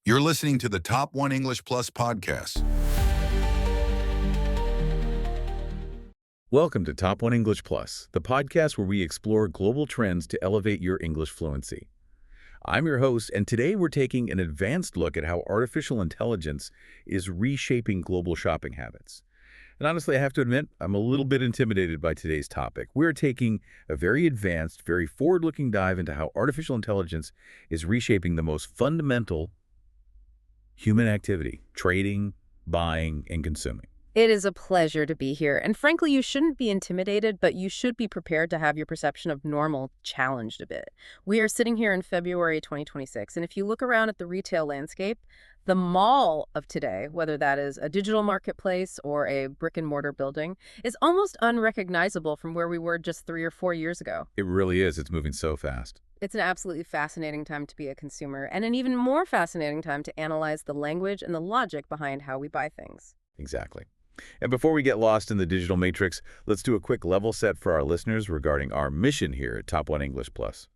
You're listening to the Top One English Plus podcast. Welcome to Top One English Plus, the podcast where we explore global trends to elevate your English fluency. I'm your host, and today we're taking an advanced look at how artificial intelligence is reshaping global shopping habits. And honestly, I have to admit, I'm a little bit intimidated by today's topic. We're taking a very advanced, very forward-looking dive into how artificial intelligence is reshaping the most fundamental human activity: trading, buying, and consuming. It is a pleasure to be here. And frankly, you shouldn't be intimidated, but you should be prepared to have your perception of normal challenged a bit. We are sitting here in February 2026, and if you look around at the retail landscape, the mall of today, whether that is a digital marketplace or a brick and mortar building, is almost unrecognizable from where we were just 3 or 4 years ago. It really is. It's moving so fast. It's an absolutely fascinating time to be a consumer, and an even more fascinating time to analyze the language and the logic behind how we buy things. Exactly. And before we get lost in the digital matrix, let's do a quick level set for our listeners regarding our mission here at Top One English Plus.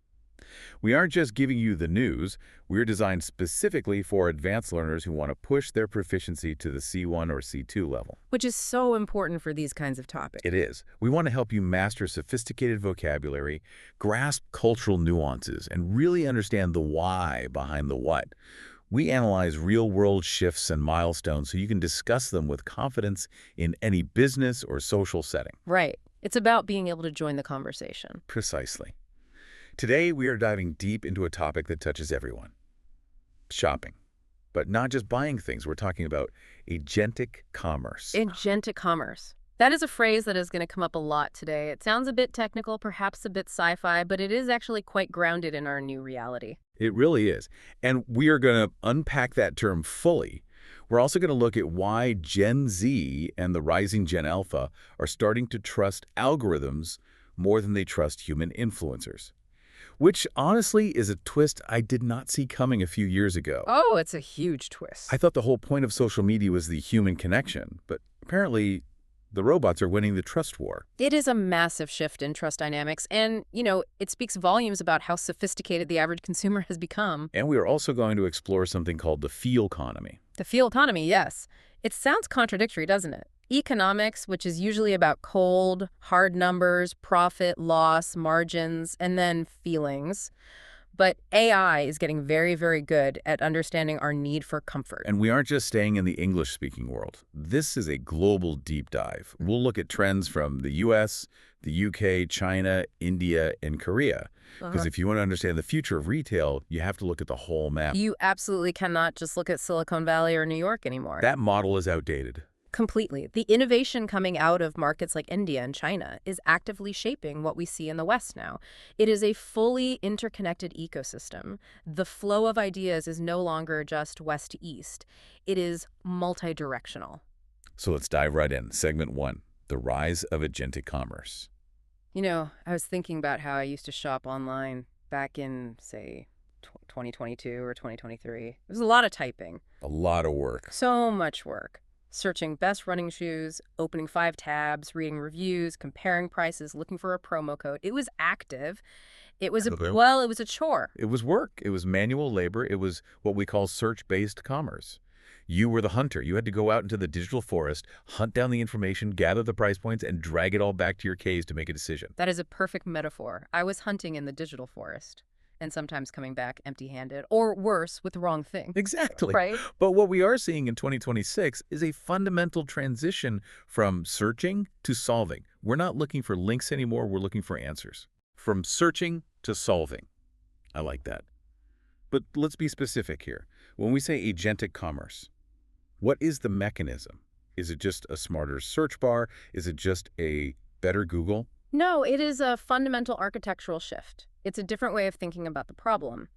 We aren't just giving you the news. We're designed specifically for advanced learners who want to push their proficiency to the C1 or C2 level. Which is so important for these kinds of topics. It is. We want to help you master sophisticated vocabulary, grasp cultural nuances, and really understand the why behind the what. We analyze real-world shifts and milestones so you can discuss them with confidence in any business or social setting. Right. It's about being able to join the conversation. Precisely. Today, we are diving deep into a topic that touches everyone: shopping. But not just buying things. We're talking about agentic commerce. Agentic commerce. That is a phrase that is going to come up a lot today. It sounds a bit technical, perhaps a bit sci-fi, but it is actually quite grounded in our new reality. It really is. And we are going to unpack that term fully. We're also going to look at why Gen Z and the rising Gen Alpha are starting to trust algorithms more than they trust human influencers. Which, honestly, is a twist I did not see coming a few years ago. Oh, it's a huge twist. I thought the whole point of social media was the human connection, but apparently the robots are winning the trust war. It is a massive shift in trust dynamics, and, it speaks volumes about how sophisticated the average consumer has become. And we are also going to explore something called the feel economy. The feel economy, yes. It sounds contradictory, doesn't it? Economics, which is usually about cold, hard numbers, profit, loss, margins, and then feelings. But AI is getting very, very good at understanding our need for comfort. And we aren't just staying in the English-speaking world. This is a global deep dive. We'll look at trends from the US, the UK, China, India, and Korea. Because if you want to understand the future of retail, you have to look at the whole map. You absolutely cannot just look at Silicon Valley or New York anymore. That model is outdated. Completely. The innovation coming out of markets like India and China is actively shaping what we see in the West now. It is a fully interconnected ecosystem. The flow of ideas is no longer just west to east. It is multi-directional. So let's dive right in. Segment 1, the rise of agentic commerce. I was thinking about how I used to shop online back in, say, 2022 or 2023. It was a lot of typing. A lot of work. So much work. Searching best running shoes, opening 5 tabs, reading reviews, comparing prices, looking for a promo code. It was active. It was it was a chore. It was work. It was manual labor. It was what we call search-based commerce. You were the hunter. You had to go out into the digital forest, hunt down the information, gather the price points, and drag it all back to your caves to make a decision. That is a perfect metaphor. I was hunting in the digital forest, and sometimes coming back empty-handed, or worse, with the wrong thing. Exactly. Right? But what we are seeing in 2026 is a fundamental transition from searching to solving. We're not looking for links anymore. We're looking for answers. From searching to solving. I like that. But let's be specific here. When we say agentic commerce, what is the mechanism? Is it just a smarter search bar? Is it just a better Google? No, it is a fundamental architectural shift. It's a different way of thinking about the problem.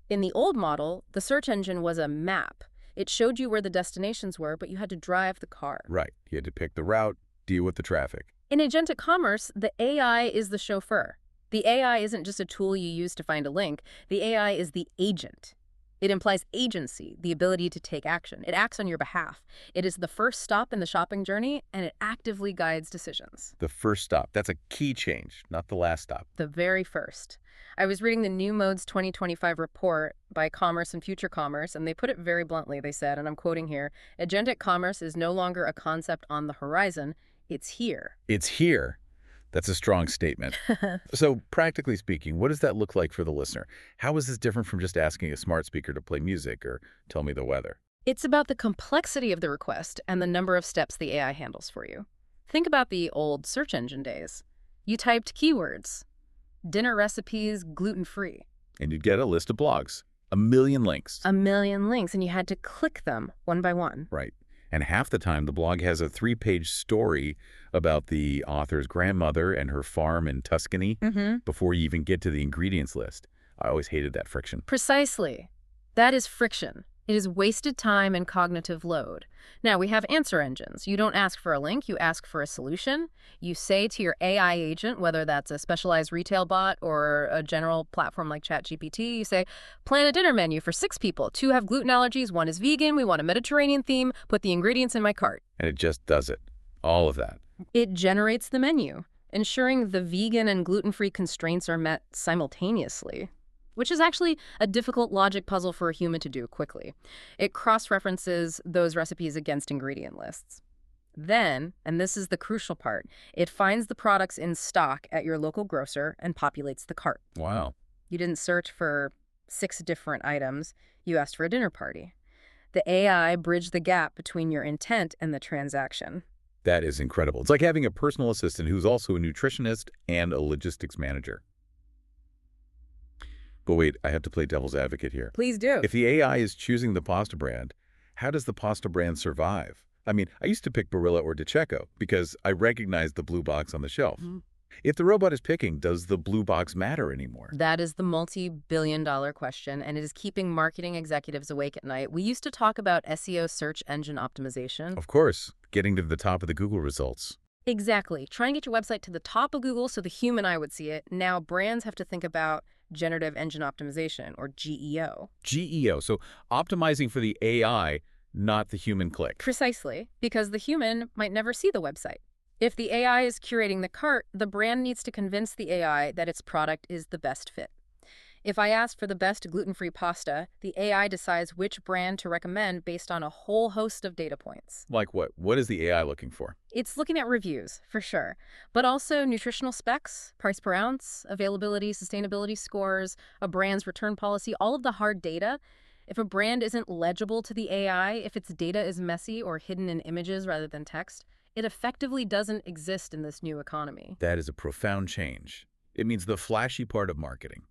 In the old model, the search engine was a map. It showed you where the destinations were, but you had to drive the car. Right. You had to pick the route, deal with the traffic. In agentic commerce, the AI is the chauffeur. The AI isn't just a tool you use to find a link. The AI is the agent. It implies agency, the ability to take action. It acts on your behalf. It is the first stop in the shopping journey, and it actively guides decisions. The first stop. That's a key change, not the last stop. The very first. I was reading the New Modes 2025 report by Commerce and Future Commerce, and they put it very bluntly. They said, and I'm quoting here, Agentic Commerce is no longer a concept on the horizon. It's here. It's here. That's a strong statement. So practically speaking, what does that look like for the listener? How is this different from just asking a smart speaker to play music or tell me the weather? It's about the complexity of the request and the number of steps the AI handles for you. Think about the old search engine days. You typed keywords, dinner recipes, gluten-free. And you'd get a list of blogs, a million links. A million links, and you had to click them one by one. Right. And half the time, the blog has a 3-page story about the author's grandmother and her farm in Tuscany before you even get to the ingredients list. I always hated that friction. Precisely. That is friction. It is wasted time and cognitive load. Now, we have answer engines. You don't ask for a link, you ask for a solution. You say to your AI agent, whether that's a specialized retail bot or a general platform like ChatGPT, you say, plan a dinner menu for 6 people. 2 have gluten allergies, 1 is vegan, we want a Mediterranean theme, put the ingredients in my cart. And it just does it. All of that. It generates the menu, ensuring the vegan and gluten-free constraints are met simultaneously, which is actually a difficult logic puzzle for a human to do quickly. It cross-references those recipes against ingredient lists. Then, and this is the crucial part, it finds the products in stock at your local grocer and populates the cart. Wow. You didn't search for 6 different items. You asked for a dinner party. The AI bridged the gap between your intent and the transaction. That is incredible. It's like having a personal assistant who's also a nutritionist and a logistics manager. But wait, I have to play devil's advocate here. Please do. If the AI is choosing the pasta brand, how does the pasta brand survive? I mean, I used to pick Barilla or DiCecco because I recognized the blue box on the shelf. If the robot is picking, does the blue box matter anymore? That is the multi-billion-dollar question, and it is keeping marketing executives awake at night. We used to talk about SEO, search engine optimization. Of course, getting to the top of the Google results. Exactly. Try and get your website to the top of Google so the human eye would see it. Now brands have to think about generative engine optimization, or GEO. GEO, so optimizing for the AI, not the human click. Precisely, because the human might never see the website. If the AI is curating the cart, the brand needs to convince the AI that its product is the best fit. If I ask for the best gluten-free pasta, the AI decides which brand to recommend based on a whole host of data points. Like what? What is the AI looking for? It's looking at reviews, for sure, but also nutritional specs, price per ounce, availability, sustainability scores, a brand's return policy, all of the hard data. If a brand isn't legible to the AI, if its data is messy or hidden in images rather than text, it effectively doesn't exist in this new economy. That is a profound change. It means the flashy part of marketing,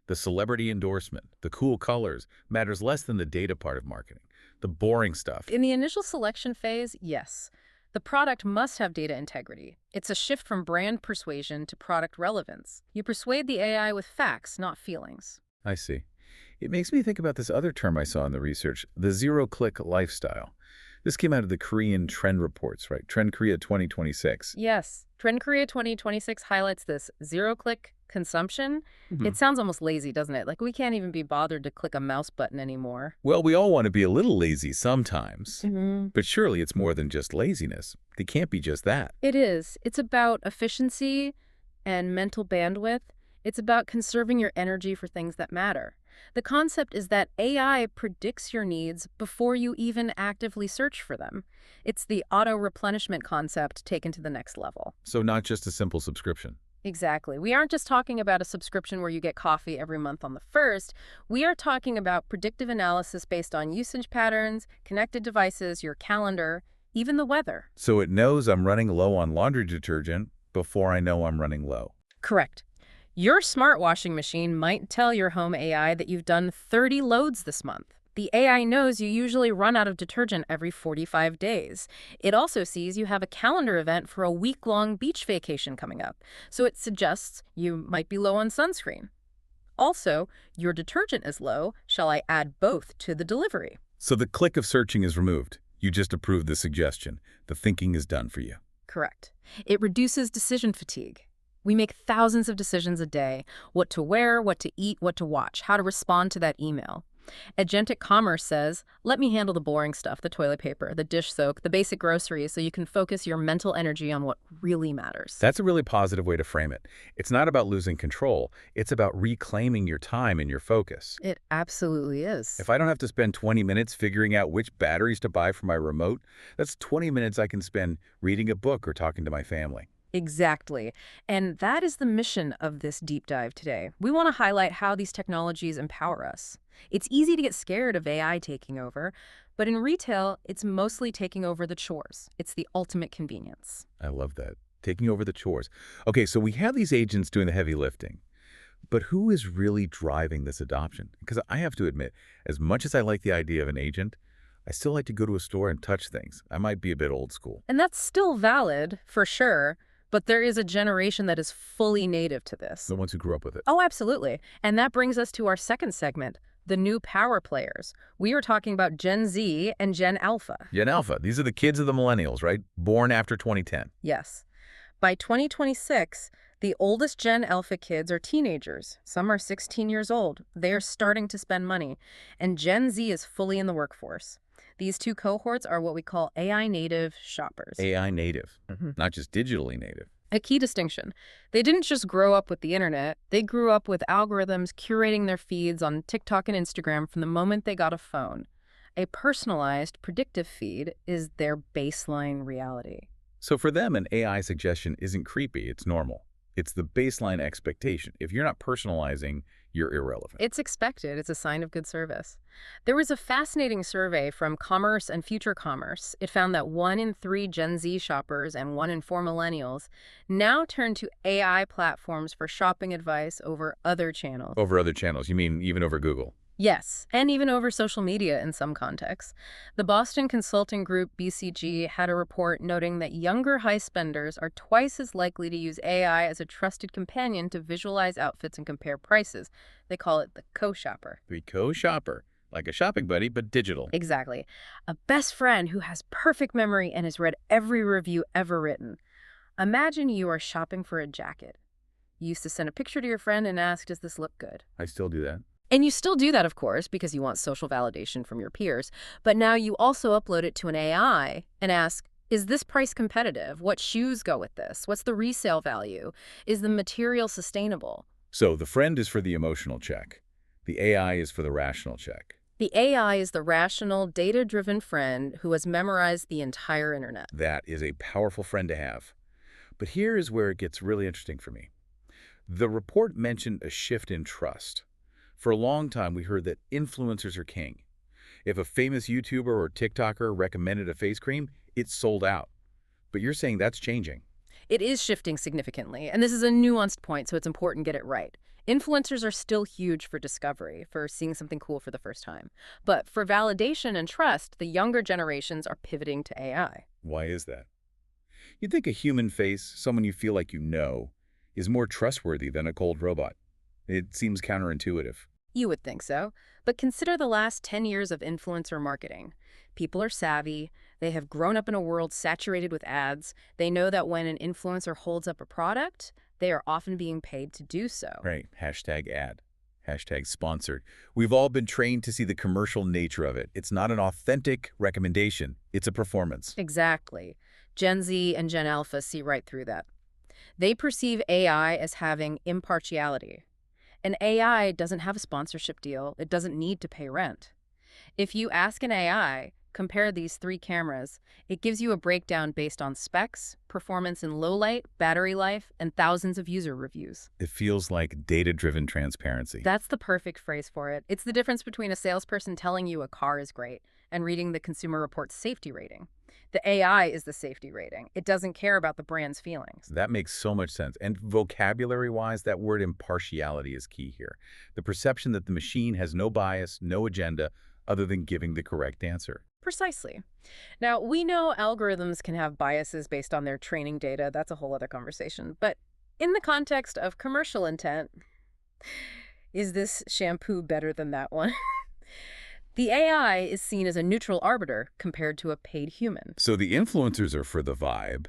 the celebrity endorsement, the cool colors, matters less than the data part of marketing, the boring stuff. In the initial selection phase, yes. The product must have data integrity. It's a shift from brand persuasion to product relevance. You persuade the AI with facts, not feelings. I see. It makes me think about this other term I saw in the research, the zero-click lifestyle. This came out of the Korean trend reports, right? Trend Korea 2026. Yes. Trend Korea 2026 highlights this zero-click consumption. It sounds almost lazy, doesn't it? Like we can't even be bothered to click a mouse button anymore. Well, we all want to be a little lazy sometimes. But surely it's more than just laziness. It can't be just that. It is. It's about efficiency and mental bandwidth. It's about conserving your energy for things that matter. The concept is that AI predicts your needs before you even actively search for them. It's the auto-replenishment concept taken to the next level. So not just a simple subscription. Exactly. We aren't just talking about a subscription where you get coffee every month on the 1st. We are talking about predictive analysis based on usage patterns, connected devices, your calendar, even the weather. So it knows I'm running low on laundry detergent before I know I'm running low. Correct. Your smart washing machine might tell your home AI that you've done 30 loads this month. The AI knows you usually run out of detergent every 45 days. It also sees you have a calendar event for a week-long beach vacation coming up, so it suggests you might be low on sunscreen. Also, your detergent is low. Shall I add both to the delivery? So the click of searching is removed. You just approve the suggestion. The thinking is done for you. Correct. It reduces decision fatigue. We make thousands of decisions a day: what to wear, what to eat, what to watch, how to respond to that email. Agentic Commerce says, let me handle the boring stuff, the toilet paper, the dish soap, the basic groceries, so you can focus your mental energy on what really matters. That's a really positive way to frame it. It's not about losing control. It's about reclaiming your time and your focus. It absolutely is. If I don't have to spend 20 minutes figuring out which batteries to buy for my remote, that's 20 minutes I can spend reading a book or talking to my family. Exactly. And that is the mission of this deep dive today. We want to highlight how these technologies empower us. It's easy to get scared of AI taking over, but in retail, it's mostly taking over the chores. It's the ultimate convenience. I love that. Taking over the chores. Okay, so we have these agents doing the heavy lifting. But who is really driving this adoption? Because I have to admit, as much as I like the idea of an agent, I still like to go to a store and touch things. I might be a bit old school. And that's still valid, for sure, but there is a generation that is fully native to this. The ones who grew up with it. Oh, absolutely. And that brings us to our second segment, the new power players. We are talking about Gen Z and Gen Alpha. Gen Alpha, these are the kids of the millennials, right? Born after 2010. Yes. By 2026, the oldest Gen Alpha kids are teenagers. Some are 16 years old. They are starting to spend money. And Gen Z is fully in the workforce. These two cohorts are what we call AI native shoppers. AI native, not just digitally native. A key distinction. They didn't just grow up with the internet. They grew up with algorithms curating their feeds on TikTok and Instagram from the moment they got a phone. A personalized, predictive feed is their baseline reality. So for them, an AI suggestion isn't creepy, it's normal. It's the baseline expectation. If you're not personalizing, you're irrelevant. It's expected. It's a sign of good service. There was a fascinating survey from Commerce and Future Commerce. It found that 1 in 3 Gen Z shoppers and 1 in 4 millennials now turn to AI platforms for shopping advice over other channels. Over other channels? You mean even over Google? Yes, and even over social media in some contexts. The Boston consulting group BCG had a report noting that younger high spenders are twice as likely to use AI as a trusted companion to visualize outfits and compare prices. They call it the co-shopper. The co-shopper, like a shopping buddy, but digital. Exactly. A best friend who has perfect memory and has read every review ever written. Imagine you are shopping for a jacket. You used to send a picture to your friend and ask, does this look good? I still do that. And you still do that, of course, because you want social validation from your peers. But now you also upload it to an AI and ask, is this price competitive? What shoes go with this? What's the resale value? Is the material sustainable? So the friend is for the emotional check. The AI is for the rational check. The AI is the rational, data-driven friend who has memorized the entire internet. That is a powerful friend to have. But here is where it gets really interesting for me. The report mentioned a shift in trust. For a long time, we heard that influencers are king. If a famous YouTuber or TikToker recommended a face cream, it sold out. But you're saying that's changing. It is shifting significantly, and this is a nuanced point, so it's important to get it right. Influencers are still huge for discovery, for seeing something cool for the first time. But for validation and trust, the younger generations are pivoting to AI. Why is that? You'd think a human face, someone you feel like you know, is more trustworthy than a cold robot. It seems counterintuitive. You would think so. But consider the last 10 years of influencer marketing. People are savvy. They have grown up in a world saturated with ads. They know that when an influencer holds up a product, they are often being paid to do so. Right. Hashtag ad. Hashtag sponsored. We've all been trained to see the commercial nature of it. It's not an authentic recommendation. It's a performance. Exactly. Gen Z and Gen Alpha see right through that. They perceive AI as having impartiality. An AI doesn't have a sponsorship deal. It doesn't need to pay rent. If you ask an AI, compare these 3 cameras, it gives you a breakdown based on specs, performance in low light, battery life, and thousands of user reviews. It feels like data-driven transparency. That's the perfect phrase for it. It's the difference between a salesperson telling you a car is great and reading the Consumer Reports safety rating. The AI is the safety rating. It doesn't care about the brand's feelings. That makes so much sense. And vocabulary-wise, that word impartiality is key here. The perception that the machine has no bias, no agenda, other than giving the correct answer. Precisely. Now, we know algorithms can have biases based on their training data. That's a whole other conversation. But in the context of commercial intent, is this shampoo better than that one? The AI is seen as a neutral arbiter compared to a paid human. So the influencers are for the vibe,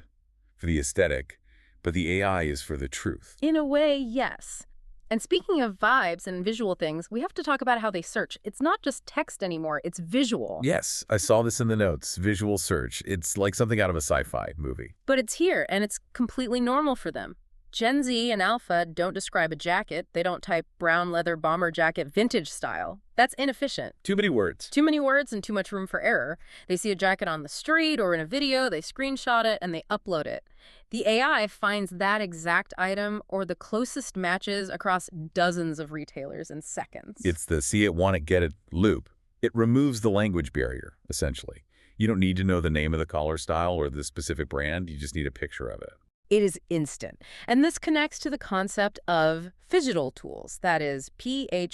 for the aesthetic, but the AI is for the truth. In a way, yes. And speaking of vibes and visual things, we have to talk about how they search. It's not just text anymore, it's visual. Yes, I saw this in the notes. Visual search. It's like something out of a sci-fi movie. But it's here, and it's completely normal for them. Gen Z and Alpha don't describe a jacket. They don't type brown leather bomber jacket vintage style. That's inefficient. Too many words. Too many words and too much room for error. They see a jacket on the street or in a video, they screenshot it, and they upload it. The AI finds that exact item or the closest matches across dozens of retailers in seconds. It's the see it, want it, get it loop. It removes the language barrier, essentially. You don't need to know the name of the collar style or the specific brand. You just need a picture of it. It is instant. And this connects to the concept of phygital tools. That is P-H-Y-G-I-T-A-L,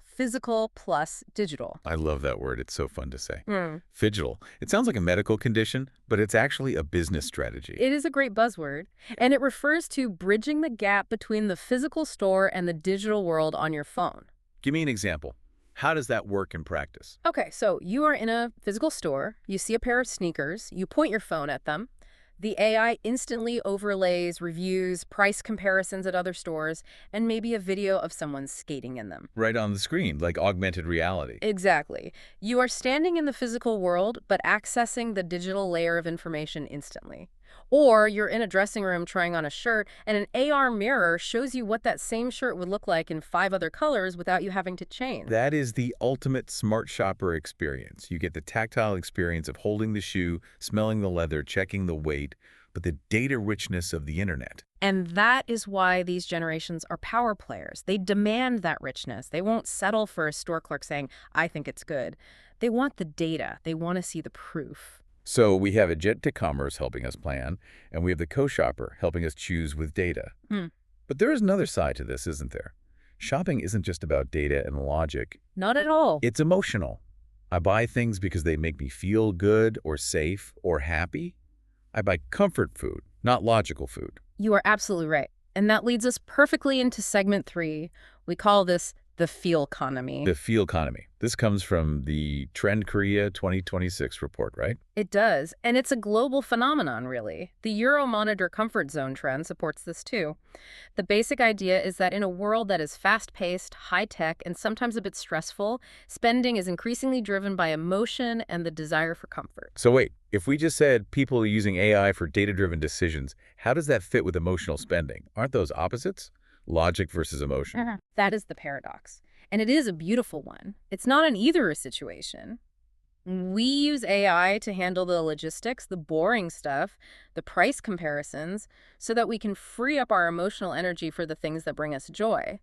physical plus digital. I love that word. It's so fun to say. Phygital. It sounds like a medical condition, but it's actually a business strategy. It is a great buzzword, and it refers to bridging the gap between the physical store and the digital world on your phone. Give me an example. How does that work in practice? Okay, so you are in a physical store, you see a pair of sneakers, you point your phone at them. The AI instantly overlays reviews, price comparisons at other stores, and maybe a video of someone skating in them. Right on the screen, like augmented reality. Exactly. You are standing in the physical world, but accessing the digital layer of information instantly. Or you're in a dressing room trying on a shirt, and an AR mirror shows you what that same shirt would look like in 5 other colors without you having to change. That is the ultimate smart shopper experience. You get the tactile experience of holding the shoe, smelling the leather, checking the weight, but the data richness of the internet. And that is why these generations are power players. They demand that richness. They won't settle for a store clerk saying, I think it's good. They want the data. They want to see the proof. So we have Agentic Commerce helping us plan, and we have the co-shopper helping us choose with data. But there is another side to this, isn't there? Shopping isn't just about data and logic. Not at all. It's emotional. I buy things because they make me feel good or safe or happy. I buy comfort food, not logical food. You are absolutely right. And that leads us perfectly into segment 3. We call this the feel economy. The feel economy. This comes from the Trend Korea 2026 report, right? It does, and it's a global phenomenon, really. The Euromonitor Comfort Zone trend supports this too. The basic idea is that in a world that is fast-paced, high-tech, and sometimes a bit stressful, spending is increasingly driven by emotion and the desire for comfort. So wait, if we just said people are using AI for data-driven decisions, how does that fit with emotional spending? Aren't those opposites? Logic versus emotion. That is the paradox. And it is a beautiful one. It's not an either situation. We use AI to handle the logistics, the boring stuff, the price comparisons, so that we can free up our emotional energy for the things that bring us joy.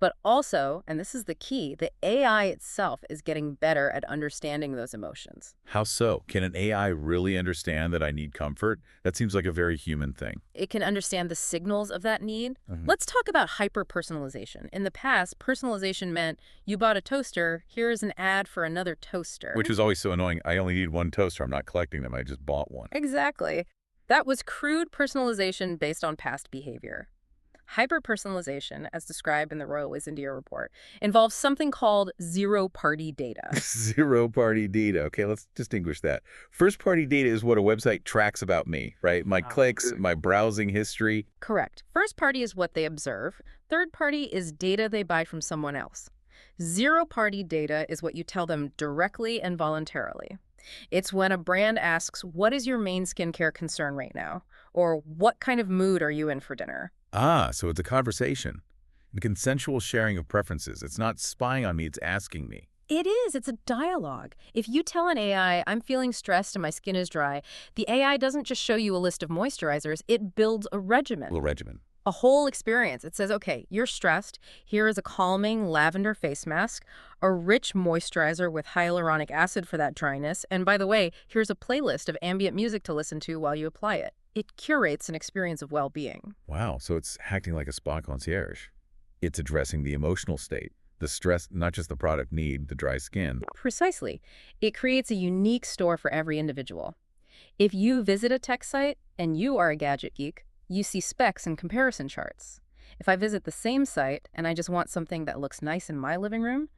But also, and this is the key, the AI itself is getting better at understanding those emotions. How so? Can an AI really understand that I need comfort? That seems like a very human thing. It can understand the signals of that need. Let's talk about hyper-personalization. In the past, personalization meant you bought a toaster, here's an ad for another toaster. Which was always so annoying. I only need one toaster. I'm not collecting them. I just bought one. Exactly. That was crude personalization based on past behavior. Hyper-personalization, as described in the Royal Ways India report, involves something called zero-party data. Zero-party data. Okay, let's distinguish that. First-party data is what a website tracks about me, right? My clicks, my browsing history. Correct. First-party is what they observe. Third-party is data they buy from someone else. Zero-party data is what you tell them directly and voluntarily. It's when a brand asks, what is your main skincare concern right now? Or what kind of mood are you in for dinner? Ah, so it's a conversation. The consensual sharing of preferences. It's not spying on me, it's asking me. It is. It's a dialogue. If you tell an AI, I'm feeling stressed and my skin is dry, the AI doesn't just show you a list of moisturizers, it builds a regimen. A little regimen. A whole experience. It says, okay, you're stressed. Here is a calming lavender face mask, a rich moisturizer with hyaluronic acid for that dryness, and by the way, here's a playlist of ambient music to listen to while you apply it. It curates an experience of well-being. Wow, so it's acting like a spa concierge. It's addressing the emotional state, the stress, not just the product need, the dry skin. Precisely. It creates a unique store for every individual. If you visit a tech site and you are a gadget geek, you see specs and comparison charts. If I visit the same site and I just want something that looks nice in my living room,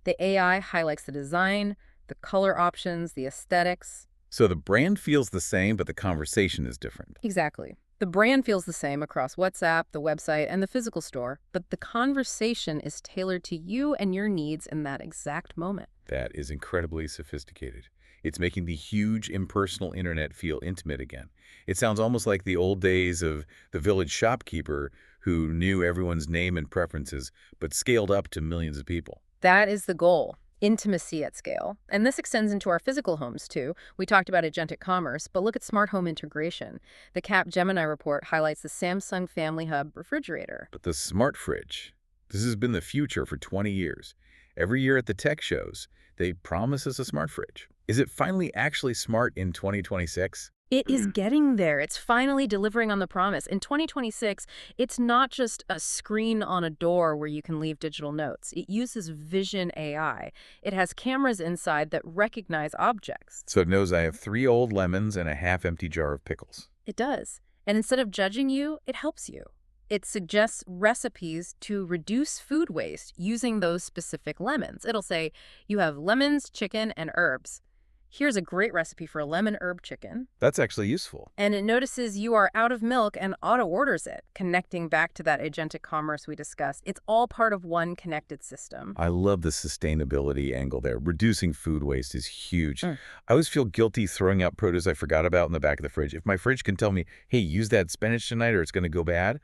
the AI highlights the design, the color options, the aesthetics. So the brand feels the same, but the conversation is different. Exactly. The brand feels the same across WhatsApp, the website, and the physical store, but the conversation is tailored to you and your needs in that exact moment. That is incredibly sophisticated. It's making the huge impersonal internet feel intimate again. It sounds almost like the old days of the village shopkeeper who knew everyone's name and preferences, but scaled up to millions of people. That is the goal. Intimacy at scale. And this extends into our physical homes, too. We talked about Agentic Commerce, but look at smart home integration. The Gemini report highlights the Samsung Family Hub refrigerator. But the smart fridge, this has been the future for 20 years. Every year at the tech shows, they promise us a smart fridge. Is it finally actually smart in 2026? It is getting there. It's finally delivering on the promise. In 2026, it's not just a screen on a door where you can leave digital notes. It uses vision AI. It has cameras inside that recognize objects. So it knows I have 3 old lemons and a half-empty jar of pickles. It does. And instead of judging you, it helps you. It suggests recipes to reduce food waste using those specific lemons. It'll say, you have lemons, chicken, and herbs. Here's a great recipe for a lemon herb chicken. That's actually useful. And it notices you are out of milk and auto-orders it, connecting back to that agentic commerce we discussed. It's all part of one connected system. I love the sustainability angle there. Reducing food waste is huge. I always feel guilty throwing out produce I forgot about in the back of the fridge. If my fridge can tell me, hey, use that spinach tonight or it's going to go bad,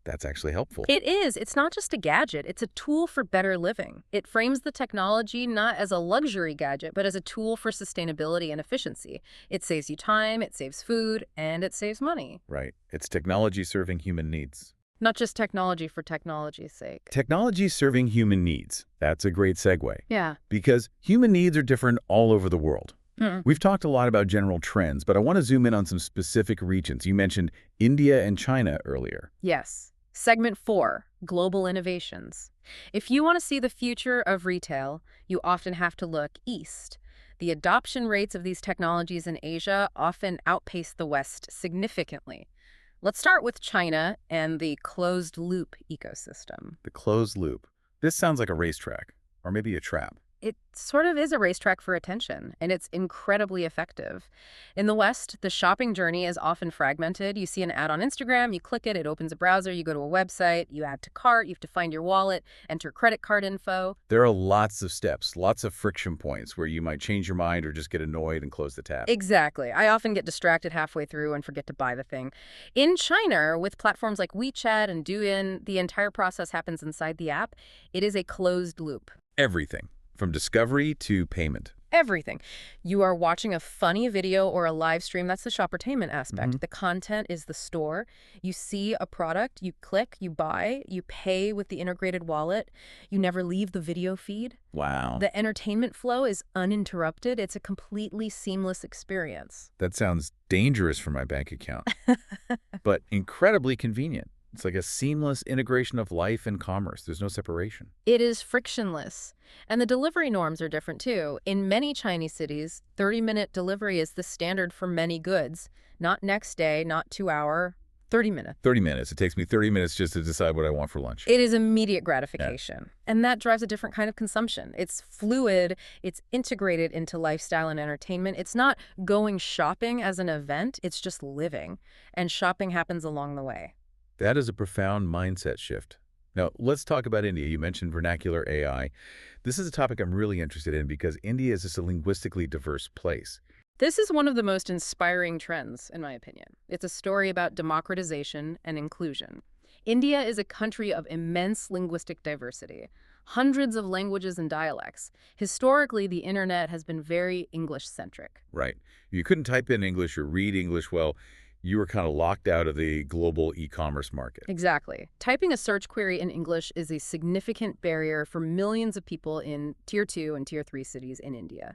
that's actually helpful. It is. It's not just a gadget. It's a tool for better living. It frames the technology not as a luxury gadget, but as a tool for sustainability and efficiency. It saves you time, it saves food, and it saves money. Right. It's technology serving human needs. Not just technology for technology's sake. Technology serving human needs. That's a great segue. Yeah. Because human needs are different all over the world. We've talked a lot about general trends, but I want to zoom in on some specific regions. You mentioned India and China earlier. Yes. Segment 4, Global Innovations. If you want to see the future of retail, you often have to look east. The adoption rates of these technologies in Asia often outpace the West significantly. Let's start with China and the closed-loop ecosystem. The closed loop. This sounds like a racetrack, or maybe a trap. It sort of is a racetrack for attention, and it's incredibly effective. In the West, the shopping journey is often fragmented. You see an ad on Instagram, you click it, it opens a browser, you go to a website, you add to cart, you have to find your wallet, enter credit card info. There are lots of steps, lots of friction points where you might change your mind or just get annoyed and close the tab. Exactly. I often get distracted halfway through and forget to buy the thing. In China, with platforms like WeChat and Douyin, the entire process happens inside the app. It is a closed loop. Everything, from discovery to payment. Everything. You are watching a funny video or a live stream. That's the shoppertainment aspect. The content is the store. You see a product, you click, you buy, you pay with the integrated wallet. You never leave the video feed. Wow. The entertainment flow is uninterrupted. It's a completely seamless experience. That sounds dangerous for my bank account, but incredibly convenient. It's like a seamless integration of life and commerce. There's no separation. It is frictionless. And the delivery norms are different, too. In many Chinese cities, 30-minute delivery is the standard for many goods. Not next day, not 2-hour, 30 minutes. 30 minutes. It takes me 30 minutes just to decide what I want for lunch. It is immediate gratification. And that drives a different kind of consumption. It's fluid. It's integrated into lifestyle and entertainment. It's not going shopping as an event. It's just living. And shopping happens along the way. That is a profound mindset shift. Now, let's talk about India. You mentioned vernacular AI. This is a topic I'm really interested in because India is just a linguistically diverse place. This is one of the most inspiring trends, in my opinion. It's a story about democratization and inclusion. India is a country of immense linguistic diversity, hundreds of languages and dialects. Historically, the internet has been very English-centric. Right. You couldn't type in English or read English well. You were kind of locked out of the global e-commerce market. Exactly. Typing a search query in English is a significant barrier for millions of people in Tier 2 and Tier 3 cities in India.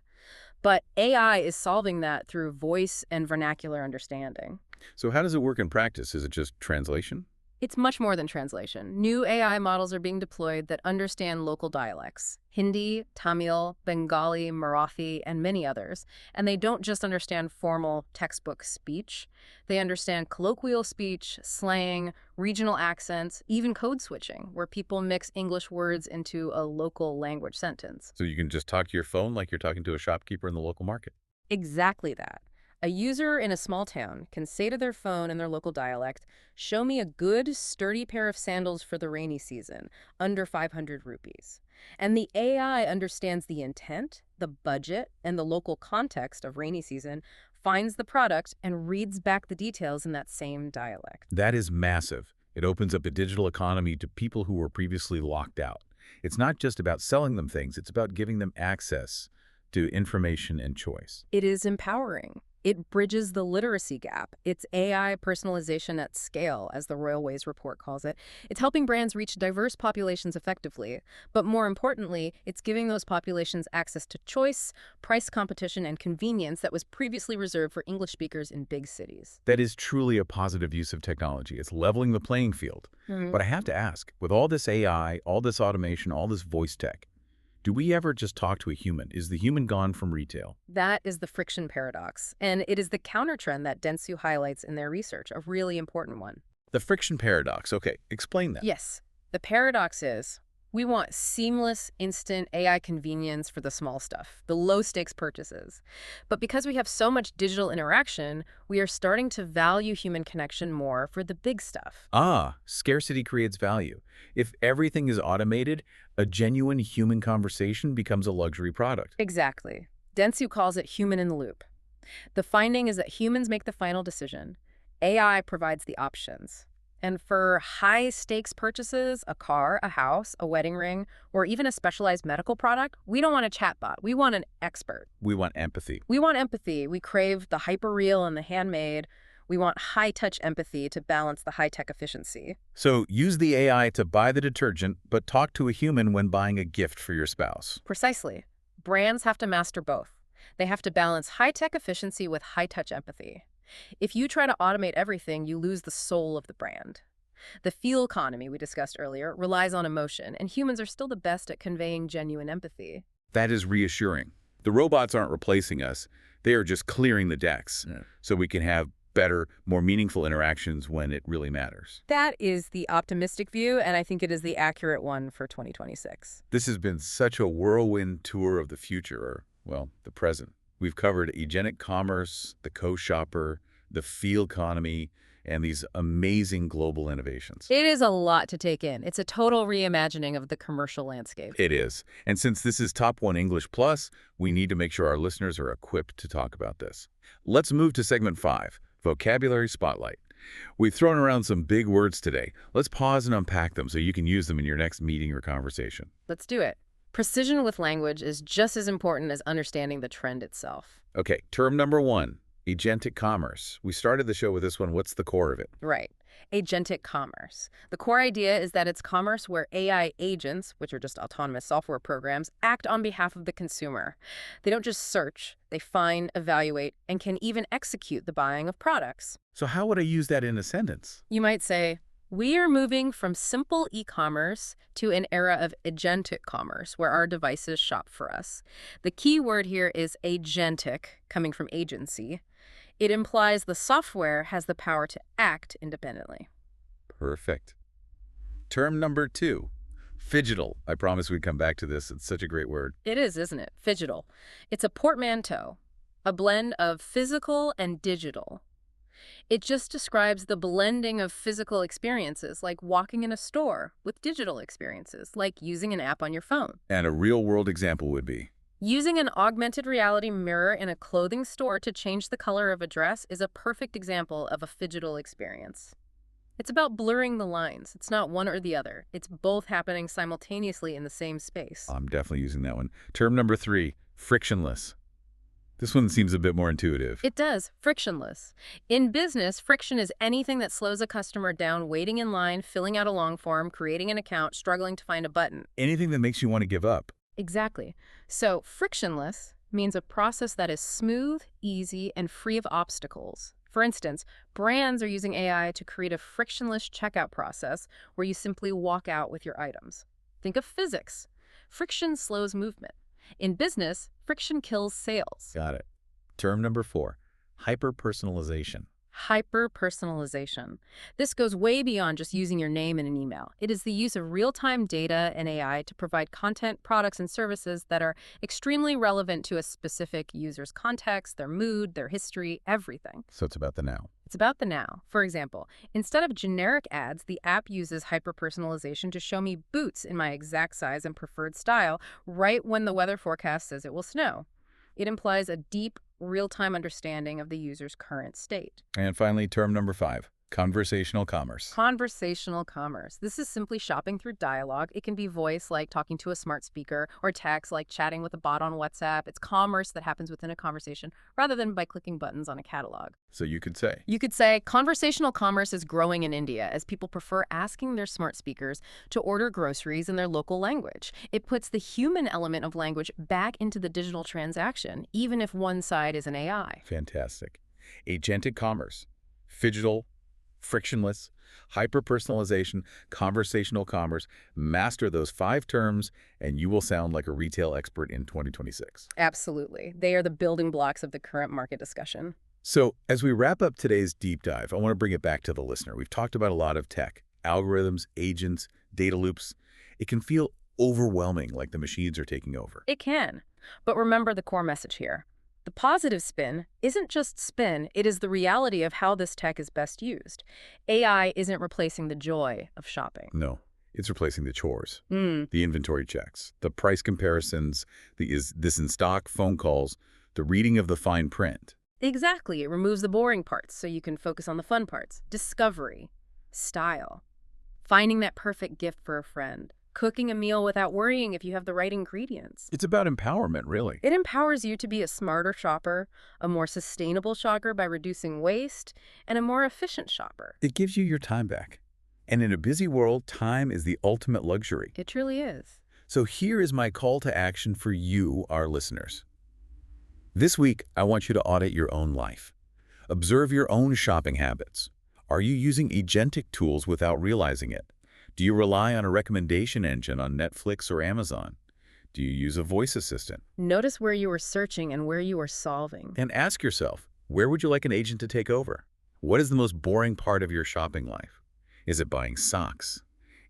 But AI is solving that through voice and vernacular understanding. So how does it work in practice? Is it just translation? It's much more than translation. New AI models are being deployed that understand local dialects, Hindi, Tamil, Bengali, Marathi, and many others. And they don't just understand formal textbook speech. They understand colloquial speech, slang, regional accents, even code switching, where people mix English words into a local language sentence. So you can just talk to your phone like you're talking to a shopkeeper in the local market. Exactly that. A user in a small town can say to their phone in their local dialect, "Show me a good, sturdy pair of sandals for the rainy season, under 500 rupees." And the AI understands the intent, the budget, and the local context of rainy season, finds the product, and reads back the details in that same dialect. That is massive. It opens up the digital economy to people who were previously locked out. It's not just about selling them things, it's about giving them access to information and choice. It is empowering. It bridges the literacy gap. It's AI personalization at scale, as the Royal Ways report calls it. It's helping brands reach diverse populations effectively. But more importantly, it's giving those populations access to choice, price competition, and convenience that was previously reserved for English speakers in big cities. That is truly a positive use of technology. It's leveling the playing field. But I have to ask, with all this AI, all this automation, all this voice tech, do we ever just talk to a human? Is the human gone from retail? That is the friction paradox, and it is the countertrend that Dentsu highlights in their research, a really important one. The friction paradox. Okay, explain that. Yes, the paradox is we want seamless, instant AI convenience for the small stuff, the low-stakes purchases. But because we have so much digital interaction, we are starting to value human connection more for the big stuff. Scarcity creates value. If everything is automated, a genuine human conversation becomes a luxury product. Exactly. Dentsu calls it human in the loop. The finding is that humans make the final decision. AI provides the options. And for high-stakes purchases, a car, a house, a wedding ring, or even a specialized medical product, we don't want a chatbot. We want an expert. We want empathy. We want empathy. We crave the hyper-real and the handmade. We want high-touch empathy to balance the high-tech efficiency. So use the AI to buy the detergent, but talk to a human when buying a gift for your spouse. Precisely. Brands have to master both. They have to balance high-tech efficiency with high-touch empathy. If you try to automate everything, you lose the soul of the brand. The feel economy we discussed earlier relies on emotion, and humans are still the best at conveying genuine empathy. That is reassuring. The robots aren't replacing us. They are just clearing the decks so we can have better, more meaningful interactions when it really matters. That is the optimistic view, and I think it is the accurate one for 2026. This has been such a whirlwind tour of the future, or, well, the present. We've covered agentic commerce, the co-shopper, the feel economy, and these amazing global innovations. It is a lot to take in. It's a total reimagining of the commercial landscape. It is. And since this is Top 1 English Plus, we need to make sure our listeners are equipped to talk about this. Let's move to segment 5, Vocabulary Spotlight. We've thrown around some big words today. Let's pause and unpack them so you can use them in your next meeting or conversation. Let's do it. Precision with language is just as important as understanding the trend itself. Okay, term number 1, Agentic Commerce. We started the show with this one. What's the core of it? Right. Agentic commerce. The core idea is that it's commerce where AI agents, which are just autonomous software programs, act on behalf of the consumer. They don't just search, they find, evaluate, and can even execute the buying of products. So how would I use that in a sentence? You might say, we are moving from simple e-commerce to an era of agentic commerce, where our devices shop for us. The key word here is agentic, coming from agency. It implies the software has the power to act independently. Perfect. Term number 2, phygital. I promise we'd come back to this. It's such a great word. It is, isn't it? Phygital. It's a portmanteau, a blend of physical and digital. It just describes the blending of physical experiences, like walking in a store, with digital experiences, like using an app on your phone. And a real-world example would be? Using an augmented reality mirror in a clothing store to change the color of a dress is a perfect example of a phygital experience. It's about blurring the lines. It's not one or the other. It's both happening simultaneously in the same space. I'm definitely using that one. Term number 3, frictionless. This one seems a bit more intuitive. It does. Frictionless. In business, friction is anything that slows a customer down waiting in line, filling out a long form, creating an account, struggling to find a button. Anything that makes you want to give up. Exactly. So frictionless means a process that is smooth, easy, and free of obstacles. For instance, brands are using AI to create a frictionless checkout process where you simply walk out with your items. Think of physics. Friction slows movement. In business, friction kills sales. Got it. Term number 4, hyper-personalization. Hyper-personalization. This goes way beyond just using your name in an email. It is the use of real-time data and AI to provide content, products, and services that are extremely relevant to a specific user's context, their mood, their history, everything. So it's about the now. It's about the now. For example, instead of generic ads, the app uses hyper-personalization to show me boots in my exact size and preferred style right when the weather forecast says it will snow. It implies a deep, real-time understanding of the user's current state. And finally, term number 5, conversational commerce. Conversational commerce. This is simply shopping through dialogue. It can be voice, like talking to a smart speaker, or text, like chatting with a bot on WhatsApp. It's commerce that happens within a conversation rather than by clicking buttons on a catalog. So you could say, Conversational commerce is growing in India as people prefer asking their smart speakers to order groceries in their local language. It puts the human element of language back into the digital transaction, even if one side is an AI. fantastic. Agentic commerce, phygital, frictionless, hyper-personalization, conversational commerce. Master those 5 terms, and you will sound like a retail expert in 2026. Absolutely. They are the building blocks of the current market discussion. So as we wrap up today's deep dive, I want to bring it back to the listener. We've talked about a lot of tech, algorithms, agents, data loops. It can feel overwhelming, like the machines are taking over. It can. But remember the core message here. The positive spin isn't just spin, it is the reality of how this tech is best used. AI isn't replacing the joy of shopping. No, it's replacing the chores, the inventory checks, the price comparisons, the is this in stock phone calls, the reading of the fine print. Exactly. It removes the boring parts so you can focus on the fun parts. Discovery, style, finding that perfect gift for a friend, cooking a meal without worrying if you have the right ingredients. It's about empowerment, really. It empowers you to be a smarter shopper, a more sustainable shopper by reducing waste, and a more efficient shopper. It gives you your time back. And in a busy world, time is the ultimate luxury. It truly is. So here is my call to action for you, our listeners. This week, I want you to audit your own life. Observe your own shopping habits. Are you using agentic tools without realizing it? Do you rely on a recommendation engine on Netflix or Amazon? Do you use a voice assistant? Notice where you are searching and where you are solving. And ask yourself, where would you like an agent to take over? What is the most boring part of your shopping life? Is it buying socks?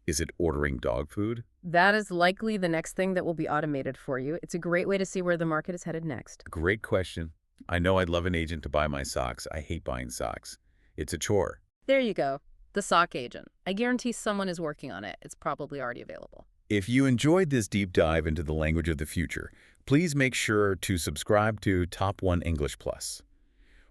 Is it ordering dog food? That is likely the next thing that will be automated for you. It's a great way to see where the market is headed next. Great question. I know I'd love an agent to buy my socks. I hate buying socks. It's a chore. There you go. The sock agent. I guarantee someone is working on it. It's probably already available. If you enjoyed this deep dive into the language of the future, please make sure to subscribe to Top 1 English Plus.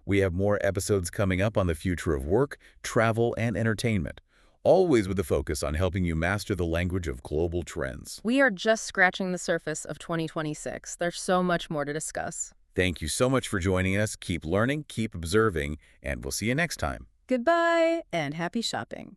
We have more episodes coming up on the future of work, travel, and entertainment, always with a focus on helping you master the language of global trends. We are just scratching the surface of 2026. There's so much more to discuss. Thank you so much for joining us. Keep learning, keep observing, and we'll see you next time. Goodbye and happy shopping.